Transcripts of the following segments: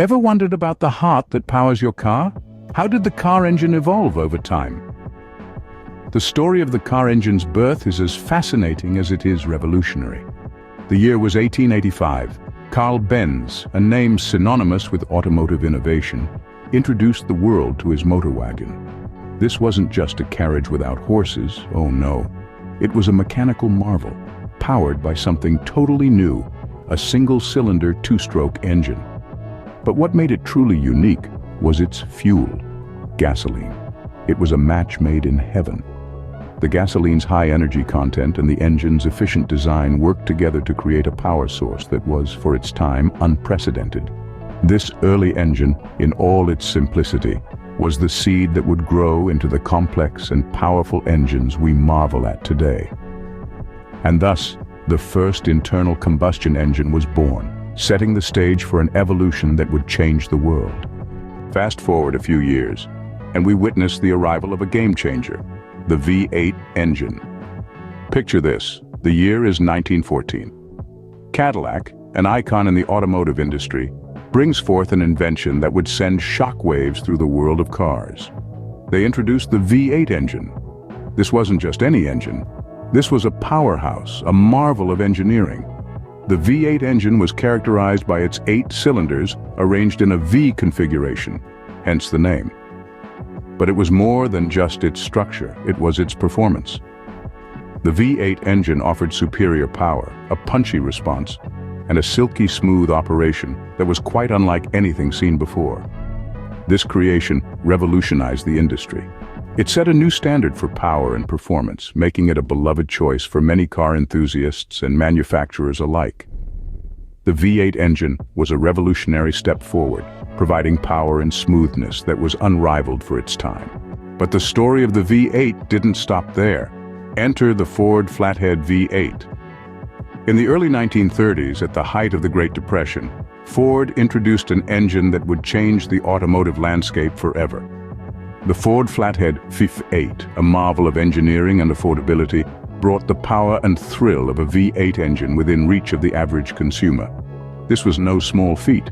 Ever wondered about the heart that powers your car? How did the car engine evolve over time? The story of the car engine's birth is as fascinating as it is revolutionary. The year was 1885. Carl Benz, a name synonymous with automotive innovation, introduced the world to his motor wagon. This wasn't just a carriage without horses, oh no. It was a mechanical marvel, powered by something totally new, a single-cylinder two-stroke engine. But what made it truly unique was its fuel, gasoline. It was a match made in heaven. The gasoline's high energy content and the engine's efficient design worked together to create a power source that was, for its time, unprecedented. This early engine, in all its simplicity, was the seed that would grow into the complex and powerful engines we marvel at today. And thus, the first internal combustion engine was born, setting the stage for an evolution that would change the world. Fast forward a few years, and we witnessed the arrival of a game-changer, the V8 engine. Picture this, the year is 1914. Cadillac, an icon in the automotive industry, brings forth an invention that would send shockwaves through the world of cars. They introduced the V8 engine. This wasn't just any engine. This was a powerhouse, a marvel of engineering. The V8 engine was characterized by its 8 cylinders arranged in a V configuration, hence the name. But it was more than just its structure, it was its performance. The V8 engine offered superior power, a punchy response, and a silky smooth operation that was quite unlike anything seen before. This creation revolutionized the industry. It set a new standard for power and performance, making it a beloved choice for many car enthusiasts and manufacturers alike. The V8 engine was a revolutionary step forward, providing power and smoothness that was unrivaled for its time. But the story of the V8 didn't stop there. Enter the Ford Flathead V8. In the early 1930s, at the height of the Great Depression, Ford introduced an engine that would change the automotive landscape forever. The Ford Flathead V8, a marvel of engineering and affordability, brought the power and thrill of a V8 engine within reach of the average consumer. This was no small feat.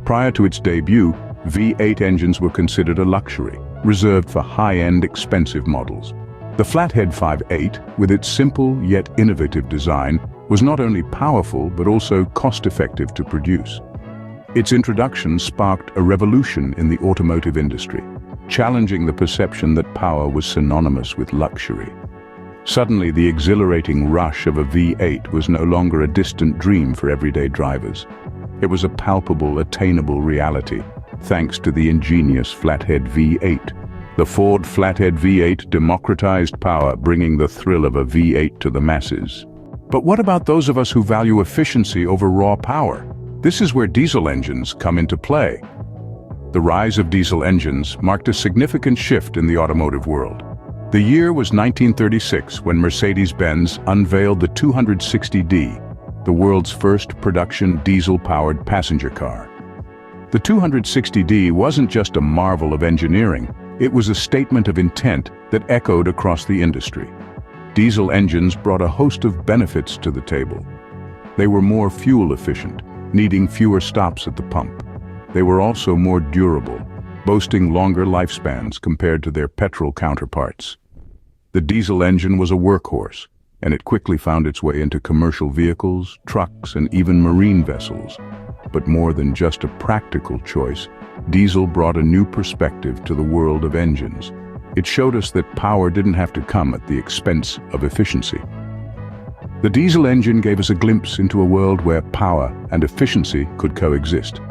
Prior to its debut, V8 engines were considered a luxury, reserved for high-end, expensive models. The Flathead V8, with its simple yet innovative design, was not only powerful but also cost-effective to produce. Its introduction sparked a revolution in the automotive industry, challenging the perception that power was synonymous with luxury. Suddenly, the exhilarating rush of a V8 was no longer a distant dream for everyday drivers. It was a palpable, attainable reality, thanks to the ingenious Flathead V8. The Ford Flathead V8 democratized power, bringing the thrill of a V8 to the masses. But what about those of us who value efficiency over raw power? This is where diesel engines come into play. The rise of diesel engines marked a significant shift in the automotive world. The year was 1936 when Mercedes-Benz unveiled the 260D, the world's first production diesel-powered passenger car. The 260D wasn't just a marvel of engineering, it was a statement of intent that echoed across the industry. Diesel engines brought a host of benefits to the table. They were more fuel efficient, needing fewer stops at the pump. They were also more durable, boasting longer lifespans compared to their petrol counterparts. The diesel engine was a workhorse, and it quickly found its way into commercial vehicles, trucks, and even marine vessels. But more than just a practical choice, diesel brought a new perspective to the world of engines. It showed us that power didn't have to come at the expense of efficiency. The diesel engine gave us a glimpse into a world where power and efficiency could coexist.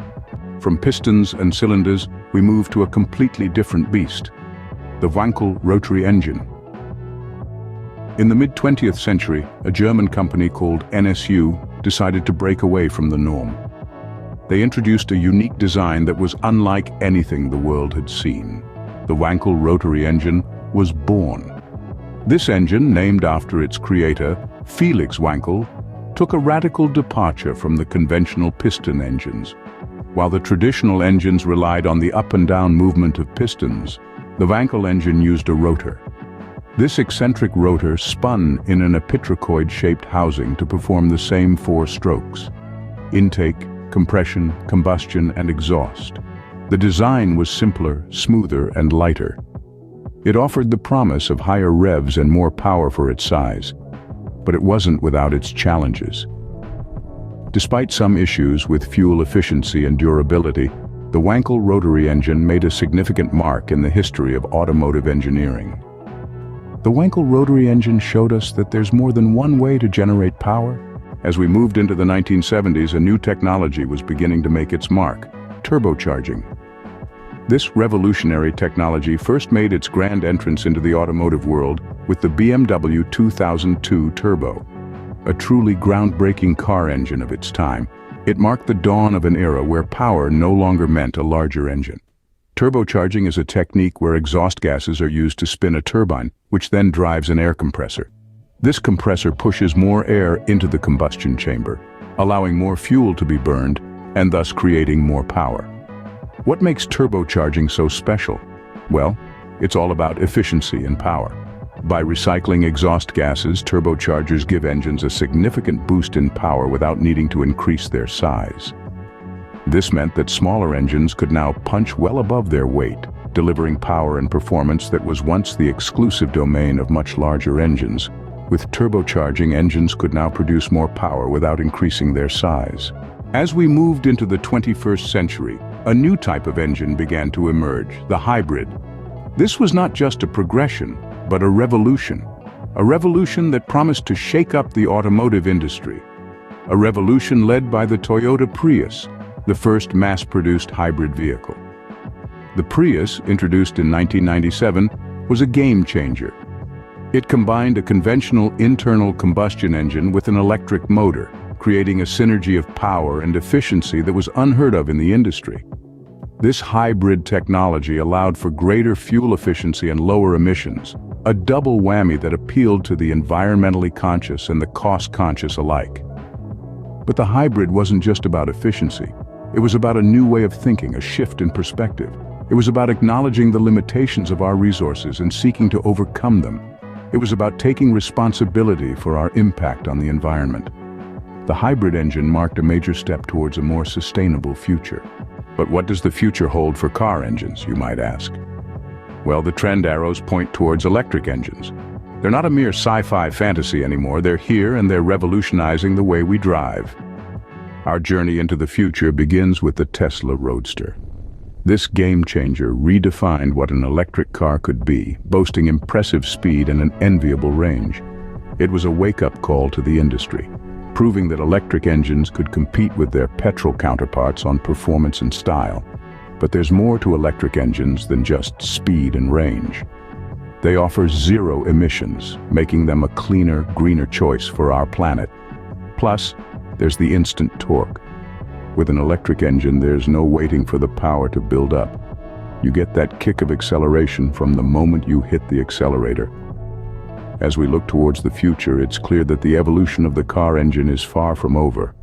From pistons and cylinders, we moved to a completely different beast, the Wankel rotary engine. In the mid-20th century, a German company called NSU decided to break away from the norm. They introduced a unique design that was unlike anything the world had seen. The Wankel rotary engine was born. This engine, named after its creator, Felix Wankel, took a radical departure from the conventional piston engines. While the traditional engines relied on the up and down movement of pistons, the Wankel engine used a rotor. This eccentric rotor spun in an epitrochoid-shaped housing to perform the same 4 strokes: intake, compression, combustion, and exhaust. The design was simpler, smoother, and lighter. It offered the promise of higher revs and more power for its size, but it wasn't without its challenges. Despite some issues with fuel efficiency and durability, the Wankel rotary engine made a significant mark in the history of automotive engineering. The Wankel rotary engine showed us that there's more than one way to generate power. As we moved into the 1970s, a new technology was beginning to make its mark: turbocharging. This revolutionary technology first made its grand entrance into the automotive world with the BMW 2002 Turbo. A truly groundbreaking car engine of its time, it marked the dawn of an era where power no longer meant a larger engine. Turbocharging is a technique where exhaust gases are used to spin a turbine, which then drives an air compressor. This compressor pushes more air into the combustion chamber, allowing more fuel to be burned and thus creating more power. What makes turbocharging so special? Well, it's all about efficiency and power. By recycling exhaust gases, turbochargers give engines a significant boost in power without needing to increase their size. This meant that smaller engines could now punch well above their weight, delivering power and performance that was once the exclusive domain of much larger engines. With turbocharging, engines could now produce more power without increasing their size. As we moved into the 21st century, a new type of engine began to emerge, the hybrid. This was not just a progression, but a revolution that promised to shake up the automotive industry. A revolution led by the Toyota Prius, the first mass-produced hybrid vehicle. The Prius, introduced in 1997, was a game changer. It combined a conventional internal combustion engine with an electric motor, creating a synergy of power and efficiency that was unheard of in the industry. This hybrid technology allowed for greater fuel efficiency and lower emissions, a double whammy that appealed to the environmentally conscious and the cost-conscious alike. But the hybrid wasn't just about efficiency. It was about a new way of thinking, a shift in perspective. It was about acknowledging the limitations of our resources and seeking to overcome them. It was about taking responsibility for our impact on the environment. The hybrid engine marked a major step towards a more sustainable future. But what does the future hold for car engines, you might ask? Well, the trend arrows point towards electric engines. They're not a mere sci-fi fantasy anymore. They're here and they're revolutionizing the way we drive. Our journey into the future begins with the Tesla Roadster. This game changer redefined what an electric car could be, boasting impressive speed and an enviable range. It was a wake-up call to the industry, proving that electric engines could compete with their petrol counterparts on performance and style. But there's more to electric engines than just speed and range. They offer zero emissions, making them a cleaner, greener choice for our planet. Plus, there's the instant torque. With an electric engine, there's no waiting for the power to build up. You get that kick of acceleration from the moment you hit the accelerator. As we look towards the future, it's clear that the evolution of the car engine is far from over.